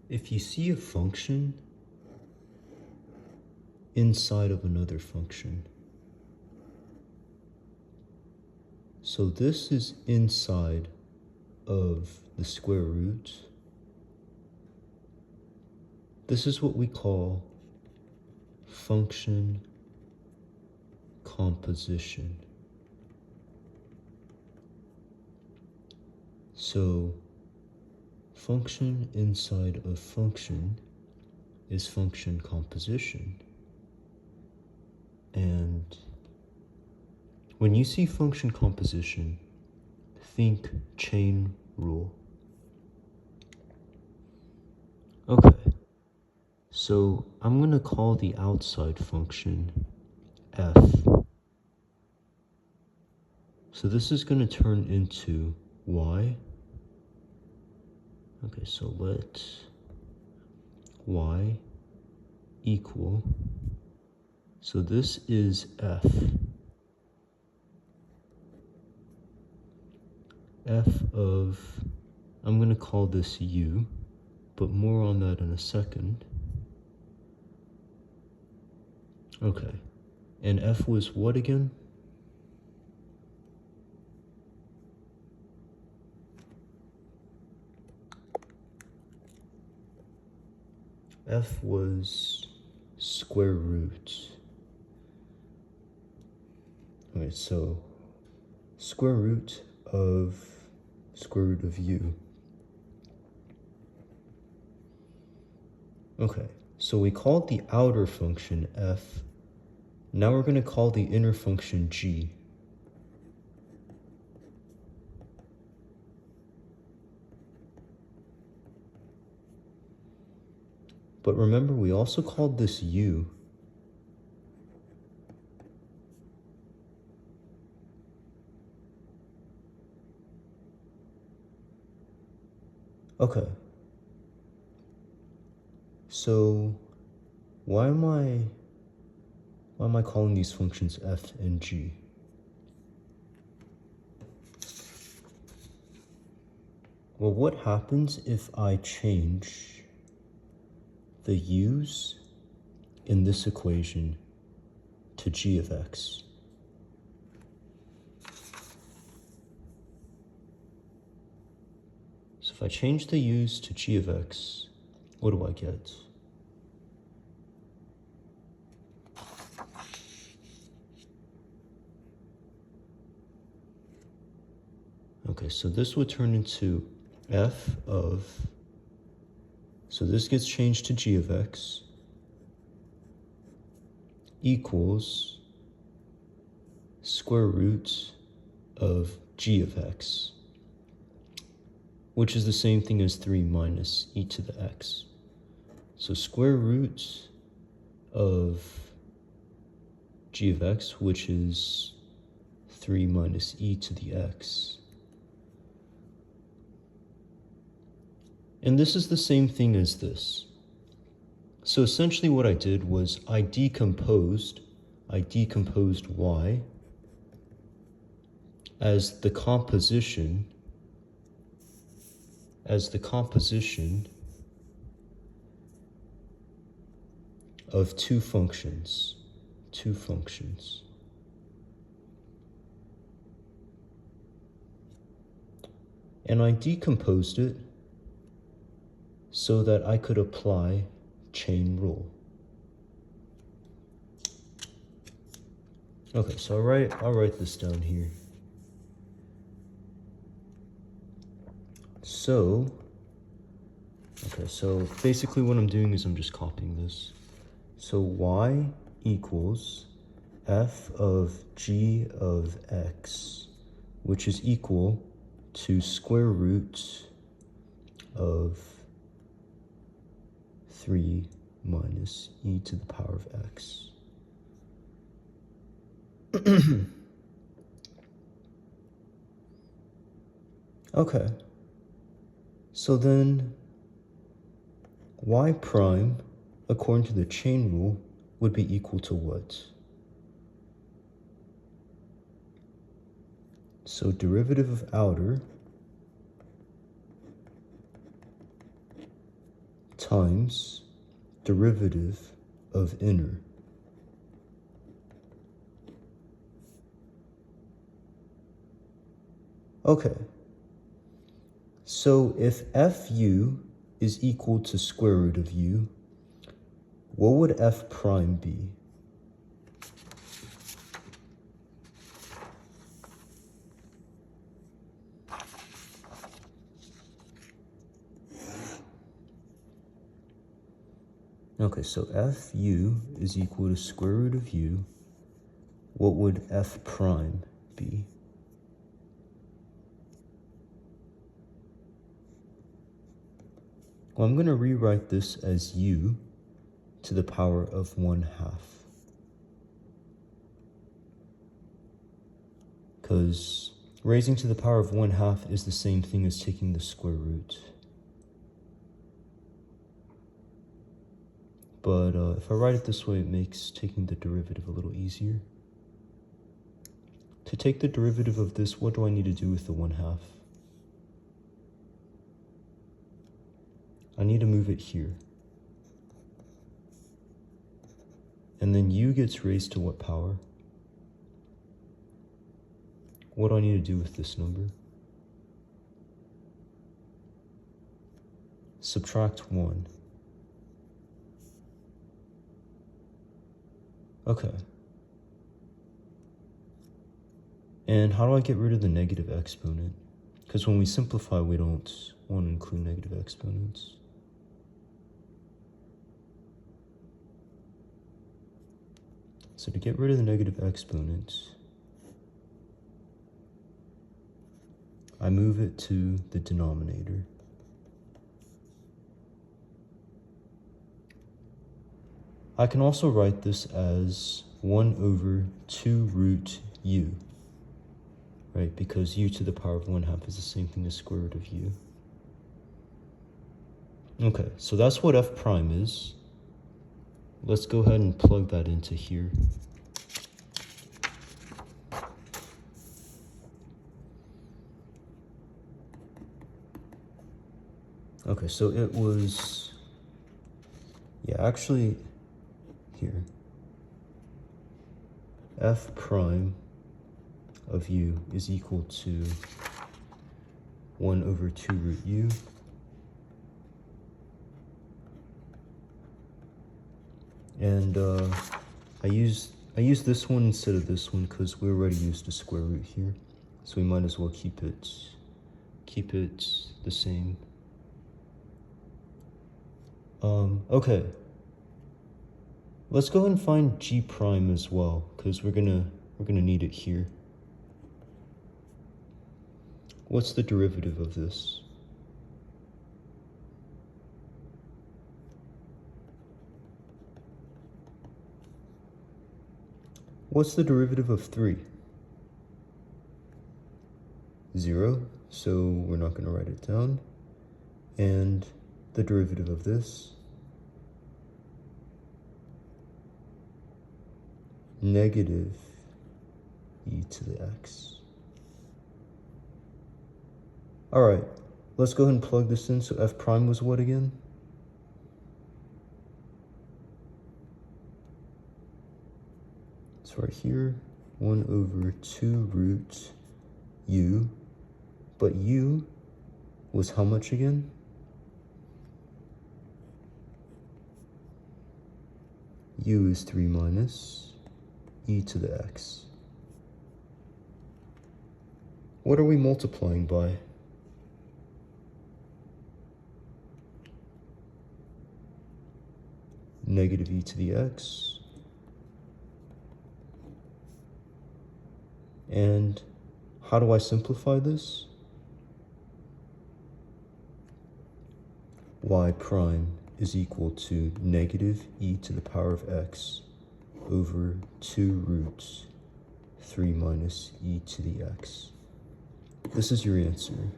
If you see a function inside of another function, so this is inside of the square root, this is what we call function composition. So function inside of function is function composition. And when you see function composition, think chain rule. Okay, so I'm going to call the outside function f. So this is going to turn into y. Okay, so let y equal, so this is f. F of, I'm going to call this u, but more on that in a second. Okay, and f was what again? F was square root. Okay, so square root of u. Okay, so we called the outer function f. Now we're going to call the inner function g. But remember, we also called this u. Okay. So why am I calling these functions f and g? Well, what happens if I change the u's in this equation to g of x? So if I change the u's to g of x, what do I get? Okay, so this would turn into f of, so this gets changed to g of x, equals square root of g of x, which is the same thing as 3 minus e to the x. So square root of g of x, which is 3 minus e to the x. And this is the same thing as this. So essentially what I did was I decomposed y as the composition of two functions. And I decomposed it so that I could apply chain rule. Okay, so I'll write this down here. So basically what I'm doing is I'm just copying this. So y equals f of g of x, which is equal to square root of 3 minus e to the power of x. Okay, so then y prime, according to the chain rule, would be equal to what? So derivative of outer times derivative of inner. Okay, so if fu is equal to square root of u, what would f prime be? Okay, so fu is equal to square root of u. What would f prime be? Well, I'm going to rewrite this as u to the power of 1/2. Because raising to the power of 1/2 is the same thing as taking the square root. But if I write it this way, it makes taking the derivative a little easier. To take the derivative of this, what do I need to do with the 1/2? I need to move it here. And then u gets raised to what power? What do I need to do with this number? Subtract 1. Okay. And how do I get rid of the negative exponent? Because when we simplify, we don't want to include negative exponents. So to get rid of the negative exponent, I move it to the denominator. I can also write this as 1/2 root u, right? Because u to the power of 1/2 is the same thing as square root of u. Okay, so that's what f prime is. Let's go ahead and plug that into here. Okay, so it was, actually, here. F prime of u is equal to 1/2 root u. And I use this one instead of this one because we already used a square root here, so we might as well keep it the same. Okay. Let's go ahead and find g prime as well, because we're gonna need it here. What's the derivative of this? What's the derivative of 3? 0, so we're not going to write it down. And the derivative of this? Negative e to the x. All right, let's go ahead and plug this in. So f prime was what again? It's right here, 1/2 root u, but u was how much again? U is 3 minus e to the x. What are we multiplying by? Negative e to the x. And how do I simplify this? Y prime is equal to negative e to the power of x over 2 roots 3 minus e to the x. This is your answer.